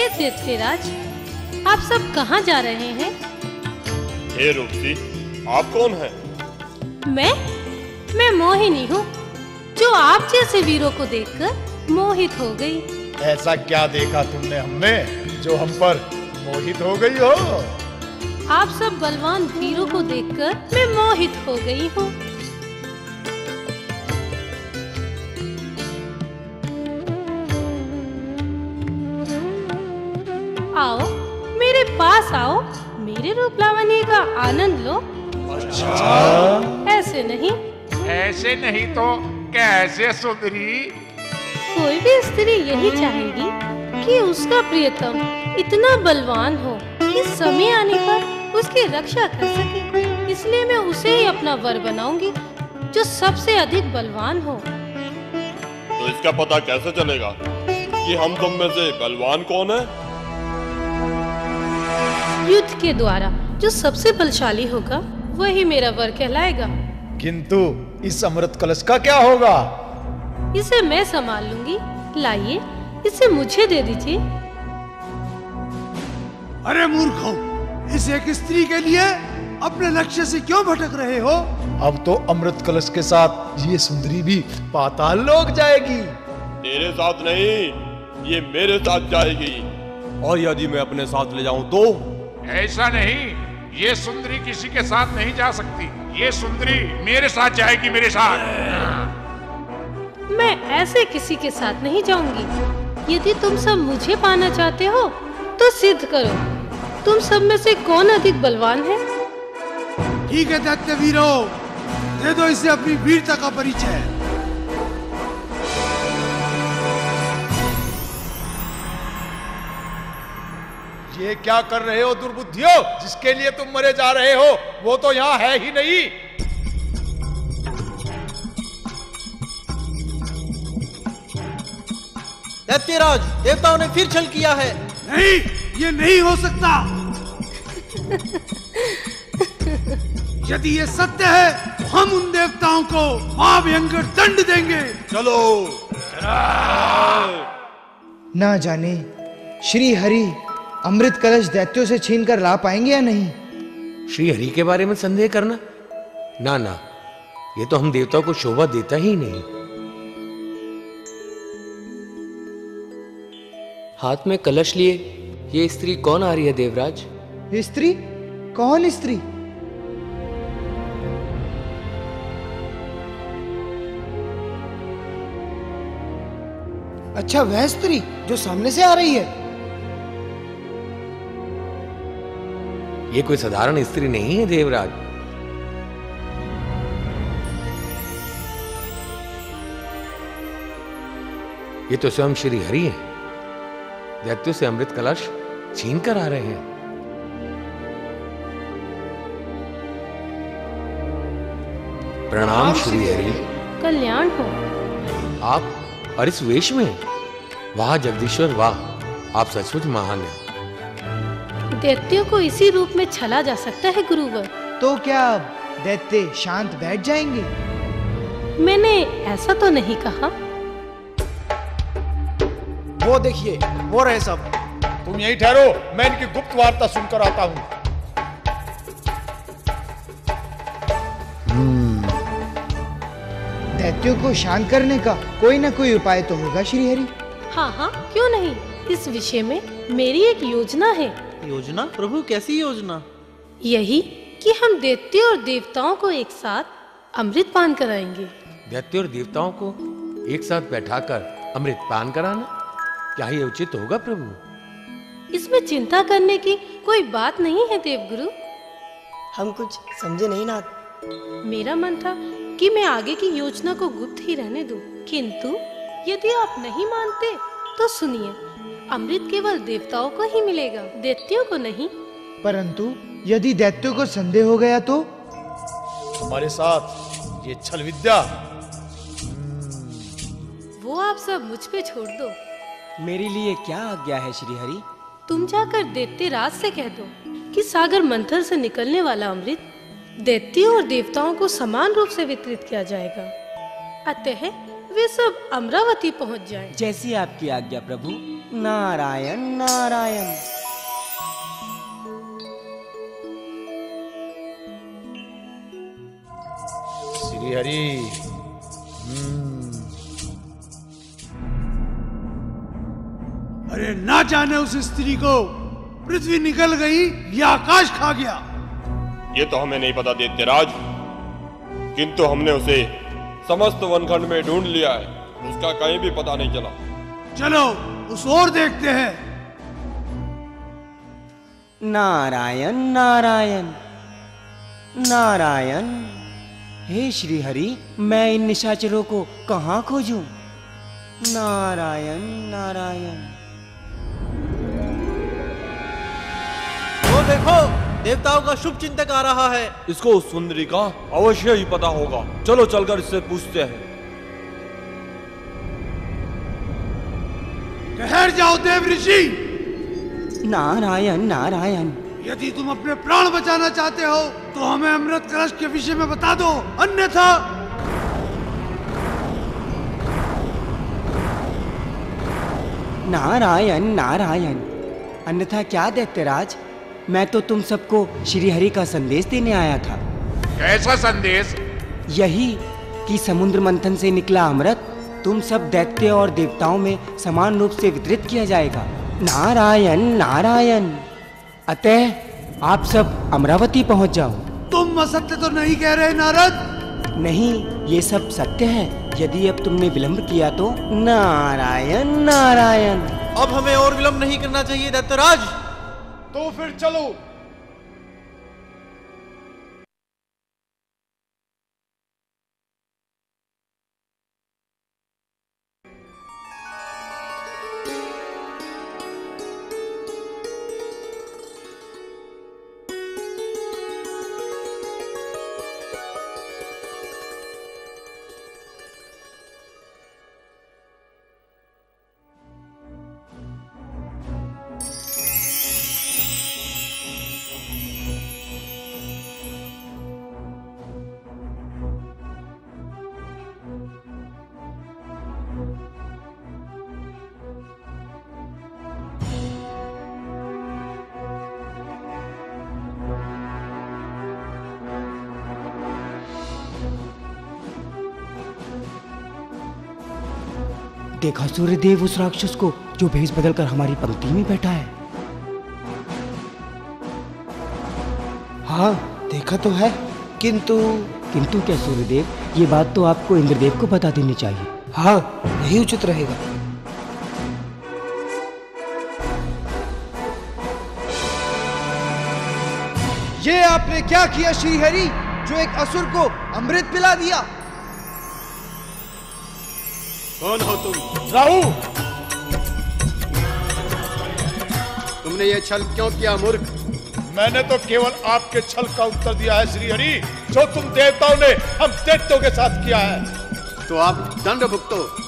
हे दैत्यराज, आप सब कहाँ जा रहे हैं? हे रूपसी, आप कौन हैं? मैं मोहिनी हूँ, जो आप जैसे वीरों को देखकर मोहित हो गई। ऐसा क्या देखा तुमने हममें जो हम पर मोहित हो गई हो? आप सब बलवान वीरों को देखकर मैं मोहित हो गई हूँ। आओ, मेरे पास आओ, मेरे रूप लावण्य का आनंद लो। अच्छा? ऐसे नहीं। ऐसे नहीं तो कैसे सुंदरी? कोई भी स्त्री यही चाहेगी कि उसका प्रियतम इतना बलवान हो कि समय आने पर उसकी रक्षा कर सके। इसलिए मैं उसे ही अपना वर बनाऊंगी जो सबसे अधिक बलवान हो। तो इसका पता कैसे चलेगा कि हम तुम में से बलवान कौन है? युद्ध के द्वारा जो सबसे बलशाली होगा वही मेरा वर कहलाएगा। किंतु इस अमृत कलश का क्या होगा? इसे मैं संभाल लूंगी। लाइए, इसे मुझे दे दीजिए। अरे मूर्खों, इस एक स्त्री के लिए अपने लक्ष्य से क्यों भटक रहे हो? अब तो अमृत कलश के साथ ये सुंदरी भी पाताल लोक जाएगी। तेरे साथ नहीं, ये मेरे साथ जाएगी। और यदि मैं अपने साथ ले जाऊं तो? ऐसा नहीं, ये सुंदरी किसी के साथ नहीं जा सकती। ये सुंदरी मेरे साथ जाएगी, मेरे साथ। मैं ऐसे किसी के साथ नहीं जाऊंगी। यदि तुम सब मुझे पाना चाहते हो तो सिद्ध करो, तुम सब में से कौन अधिक बलवान है। ठीक है दैत्य वीरों, दे दो इसे अपनी वीरता का परिचय। ये क्या कर रहे हो दुर्बुद्धियों? जिसके लिए तुम मरे जा रहे हो वो तो यहाँ है ही नहीं। दैत्यराज, देवताओं ने फिर छल किया है। नहीं, ये नहीं हो सकता। यदि ये सत्य है तो हम उन देवताओं को महाभयंकर दंड देंगे। चलो। ना जाने श्री हरि अमृत कलश दैत्यों से छीनकर ला पाएंगे या नहीं। श्री हरि के बारे में संदेह करना? ना ना, ये तो हम देवताओं को शोभा देता ही नहीं। हाथ में कलश लिए ये स्त्री कौन आ रही है देवराज? स्त्री? कौन स्त्री? अच्छा, वह स्त्री जो सामने से आ रही है। ये कोई साधारण स्त्री नहीं है देवराज। ये तो स्वयं श्री हरि हैं। दैत्यों से अमृत कलश छीन कर आ रहे हैं। प्रणाम श्री हरि। कल्याण हो। आप और इस वेश में? वाह जगदीश्वर वाह, आप सचमुच महान हैं। दैत्यों को इसी रूप में छला जा सकता है गुरुवर। तो क्या दैत्य शांत बैठ जाएंगे? मैंने ऐसा तो नहीं कहा। वो देखिए, वो रहे सब। तुम यहीं ठहरो, मैं इनकी गुप्त वार्ता सुनकर आता हूँ। दैत्यों को शांत करने का कोई ना कोई उपाय तो होगा श्री हरि। हाँ हाँ, क्यों नहीं। इस विषय में मेरी एक योजना है। योजना? प्रभु, कैसी योजना? यही कि हम दैत्यों और देवताओं को एक साथ अमृत पान कराएंगे। दैत्यों और देवताओं को एक साथ बैठाकर अमृत पान कराना, क्या ये उचित होगा प्रभु? इसमें चिंता करने की कोई बात नहीं है देवगुरु। हम कुछ समझे नहीं नाथ। मेरा मन था कि मैं आगे की योजना को गुप्त ही रहने दूं, किंतु यदि आप नहीं मानते तो सुनिए, अमृत केवल देवताओं को ही मिलेगा, दैत्यों को नहीं। परंतु यदि दैत्यों को संदेह हो गया तो? हमारे साथ ये छल विद्या। वो आप सब मुझ पे छोड़ दो। मेरे लिए क्या आज्ञा है श्री हरि? तुम जाकर दैत्यराज से कह दो कि सागर मंथन से निकलने वाला अमृत दैत्यों और देवताओं को समान रूप से वितरित किया जाएगा, अतः वे सब अमरावती पहुंच जाएं। जैसी आपकी आज्ञा प्रभु। नारायण नारायण। श्री हरि। अरे ना जाने उस स्त्री को पृथ्वी निकल गई या आकाश खा गया। ये तो हमें नहीं पता दैत्यराज, किंतु हमने उसे समस्त वनखंड में ढूंढ लिया है, उसका कहीं भी पता नहीं चला। चलो उस ओर देखते हैं। नारायण नारायण नारायण। हे श्री हरि, मैं इन निशाचरों को कहाँ खोजूं? नारायण नारायण। वो देखो, देवताओं का शुभ चिंतक आ रहा है। इसको उस सुंदरी का अवश्य ही पता होगा। चलो चलकर इससे पूछते हैं। ठहर जाओ देव ऋषि। नारायण नारायण। यदि तुम अपने प्राण बचाना चाहते हो तो हमें अमृत कलश के विषय में बता दो, अन्यथा। नारायण नारायण। अन्यथा क्या दैत्यराज? मैं तो तुम सबको श्री हरि का संदेश देने आया था। कैसा संदेश? यही कि समुद्र मंथन से निकला अमृत तुम सब दैत्य और देवताओं में समान रूप से वितरित किया जाएगा। नारायण नारायण। अतः आप सब अमरावती पहुंच जाओ। तुम असत्य तो नहीं कह रहे नारद? नहीं, ये सब सत्य है। यदि अब तुमने विलंब किया तो नारायण नारायण। अब हमें और विलंब नहीं करना चाहिए दैत्यराज। तो फिर चलो। देखा सूर्यदेव उस राक्षस को जो भेष बदलकर हमारी पंक्ति में बैठा है। हाँ देखा तो है, किंतु क्या सूर्यदेव? ये बात तो आपको इंद्रदेव को बता देनी चाहिए। हाँ यही उचित रहेगा। ये आपने क्या किया श्रीहरि, जो एक असुर को अमृत पिला दिया? कौन हो तुम? राहु, तुमने ये छल क्यों किया मूर्ख? मैंने तो केवल आपके छल का उत्तर दिया है श्रीहरि, जो तुम देवताओं ने हम दैत्यों के साथ किया है। तो आप दंड भुगतो।